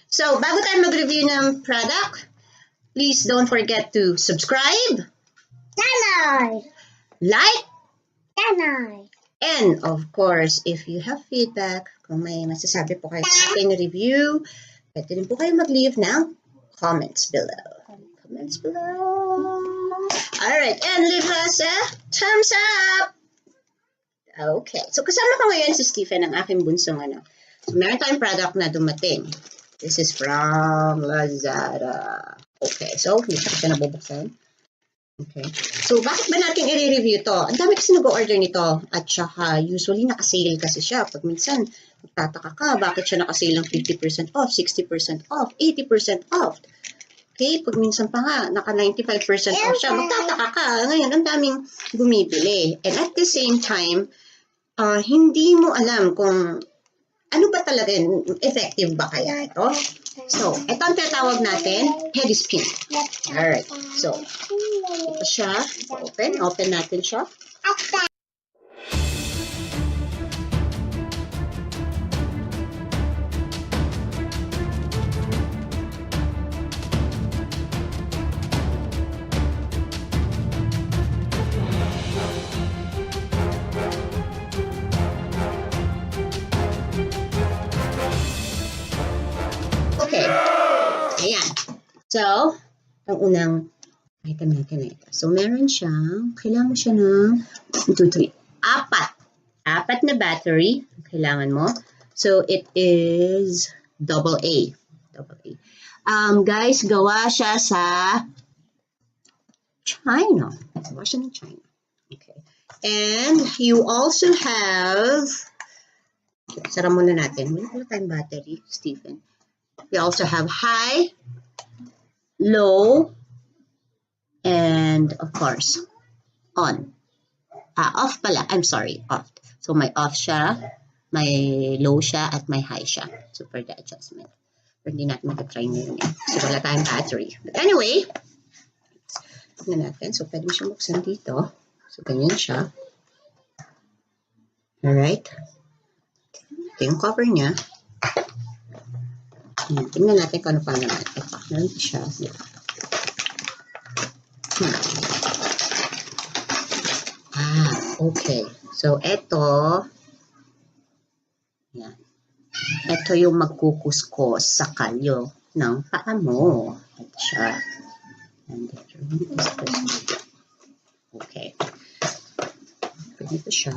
So, bago tayo mag-review ng product, please don't forget to subscribe, like, and of course, if you have feedback, kung may masasabi po kayo sa ating review, pwede rin po kayo mag-leave ng comments below. Alright, and leave us a thumbs up! Okay, so kasama ko ngayon si Stephen, ang aking bunsong ano. So, meron tayong product na dumating. This is from Lazada. Okay, so hindi siya nabubuksan. Okay, so bakit ba natin i-review to? Ang dami kasi nag-order nito. At saka usually nakasale kasi siya. Pag minsan magtataka ka, bakit siya nakasale ng 50% off, 60% off, 80% off. Okay, pag minsan pa nga, naka 95% off siya, magtataka ka. Ngayon, ang daming bumibili. And at the same time, hindi mo alam kung ano ba talaga, effective ba kaya ito? So, ito ang tinatawag natin, Pedi Spin. Alright, so, ito siya, open natin siya. Okay. Ayan. So, ang unang item natin na ito. So, meron siyang, kailangan mo siya ng 1, 2, 3, 4. 4 na battery. Kailangan mo. So, it is AA. Guys, gawa siya sa China. Gawa siya ng China. Okay. And you also have, sara muna natin. Wala pala tayong battery, Stephen. We also have high, low, and of course, on. Off pala. I'm sorry, off. So, may off siya, may low siya, at may high siya. So, for the adjustment. Pero hindi natin mag-try ngayon. So, wala tayong battery. But anyway, tignan natin. So, pwede mo siya buksan dito. So, ganyan siya. Alright. Ito yung cover niya. Tingnan natin kung ano pa naman. Ipak na rin siya. Okay. So, ito. Yan. Ito yung magkukuskos sa kalyo ng paa mo. Ito siya. And okay. Ito siya.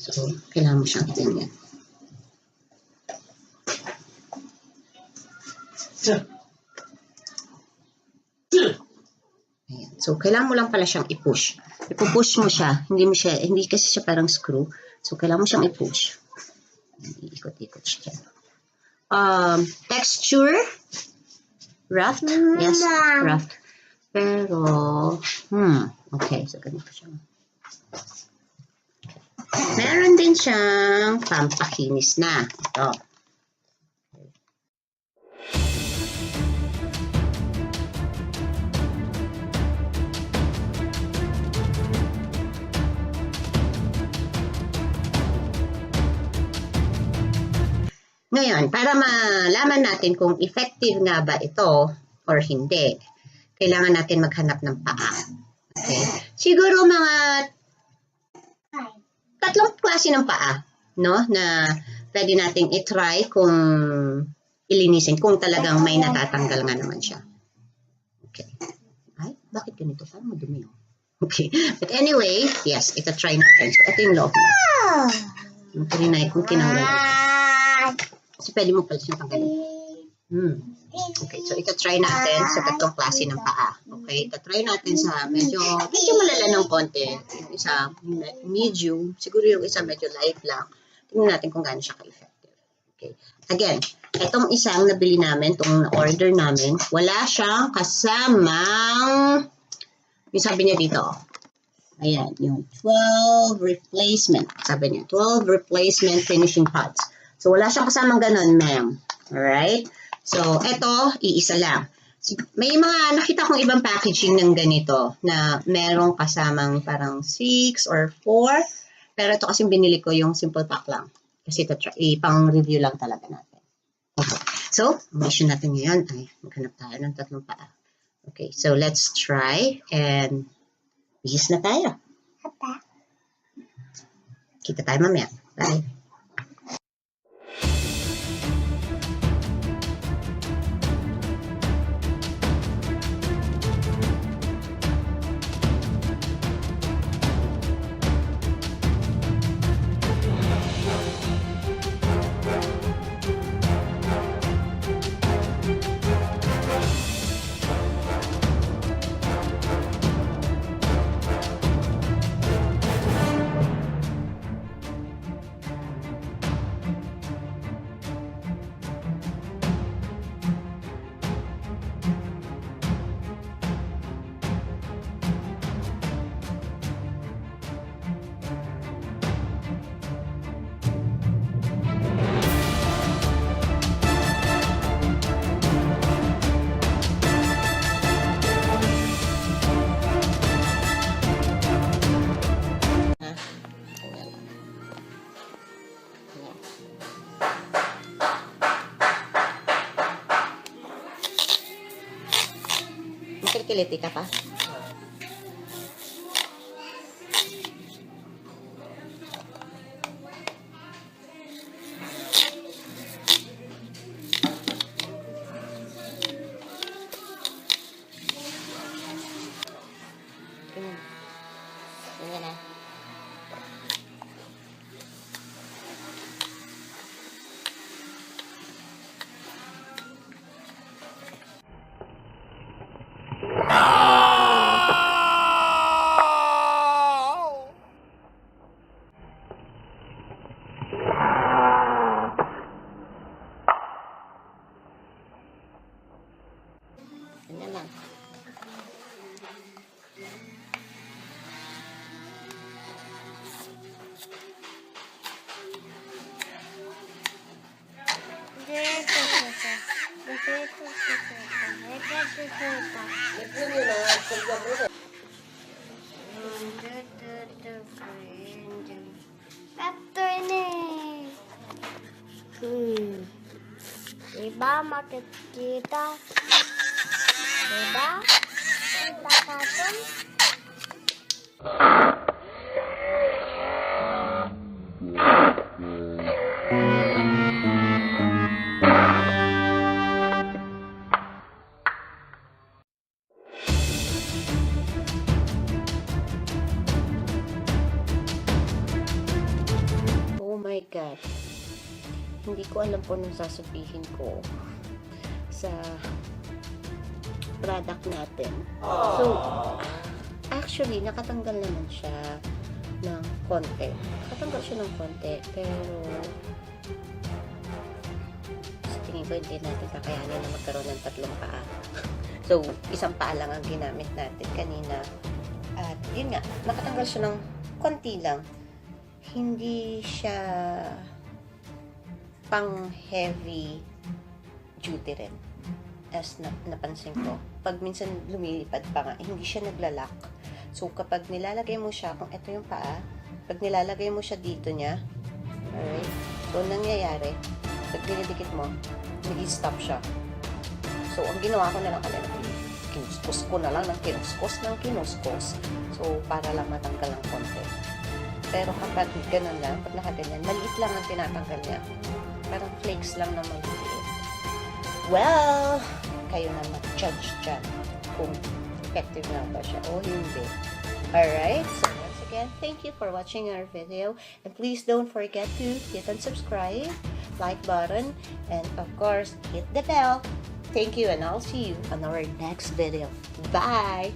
So, kailangan mo siyang ganyan. Ayan. So, kailangan mo lang pala siyang i-push. Ipupush mo siya. Hindi kasi siya parang screw. So, kailangan mo siyang i-push. Iikot-ikot siya. Texture. Rough. Yes, rough. Pero, okay. So, ganito siya. Meron din siyang pampakinis na. Ito. Ngayon, para malaman natin kung effective nga ba ito or hindi, kailangan natin maghanap ng paa. Okay? Siguro mga 3 klase ng paa, no? Na pwede nating i-try kung ilinisin, kung talagang may natatanggal nga naman siya. Okay. Ay, bakit ganito? Parang madumi. Okay. But anyway, yes, ito try natin. So, ito yung loob niya. Makirinay kung tinanggal ito. So, pwede mo pala siyang tanggalin. Okay, so ito try natin sa 3 klase ng paa. Okay, ito try natin sa medyo malala ng konti. Yung isa medium, siguro yung isa medyo light lang. Tingnan natin kung gaano siya ka-effective. Okay, again, itong isang nabili namin, itong order namin, wala siyang kasamang, yung sabi niya dito, ayan, yung 12 replacement. Sabi niya, 12 replacement finishing pads. So, wala siyang kasamang ganun, ma'am. Alright? So, eto, iisa lang. May mga nakita kong ibang packaging ng ganito na merong kasamang parang 6 or 4. Pero ito kasi binili ko yung simple pack lang. Kasi ito, pang-review lang talaga natin. Okay. So, ang mission natin ngayon ay maghanap tayo ng tatlong paa. Okay, so let's try and bihis na tayo. Kita tayo mamaya. Bye. Kiliti ka pa? Ganyan na. Ganyan lang. Diba makikita? Diba? Kita katong? Oh my God. Hindi ko alam po anong sasabihin ko sa product natin. So, actually, nakatanggal naman siya ng konti. Nakatanggal siya ng konti, pero sa tingin ko hindi natin kakayanin na magkaroon ng tatlong paa. So, isang paa lang ang ginamit natin kanina. At yun nga, nakatanggal siya ng konti lang. Hindi siya pang heavy duty rin, as napansin ko. Pag minsan lumilipad pa nga, hindi siya naglalak. So, kapag nilalagay mo siya, kung ito yung paa, pag nilalagay mo siya dito niya, alright, so, nangyayari, pag dinidikit mo, nag-stop siya. So, ang ginawa ko na lang kanina, kinuskos ko na lang ng kinuskos. So, para lang matanggal ng konti. Pero kapag ganun lang, pag nakaganyan, maliit lang ang tinatanggal niya. Parang flakes lang na maliit. Well, kayo na mag-judge dyan kung effective na ba siya o hindi. Alright, so once again, thank you for watching our video. And please don't forget to hit and subscribe, like button, and of course, hit the bell. Thank you, and I'll see you on our next video. Bye!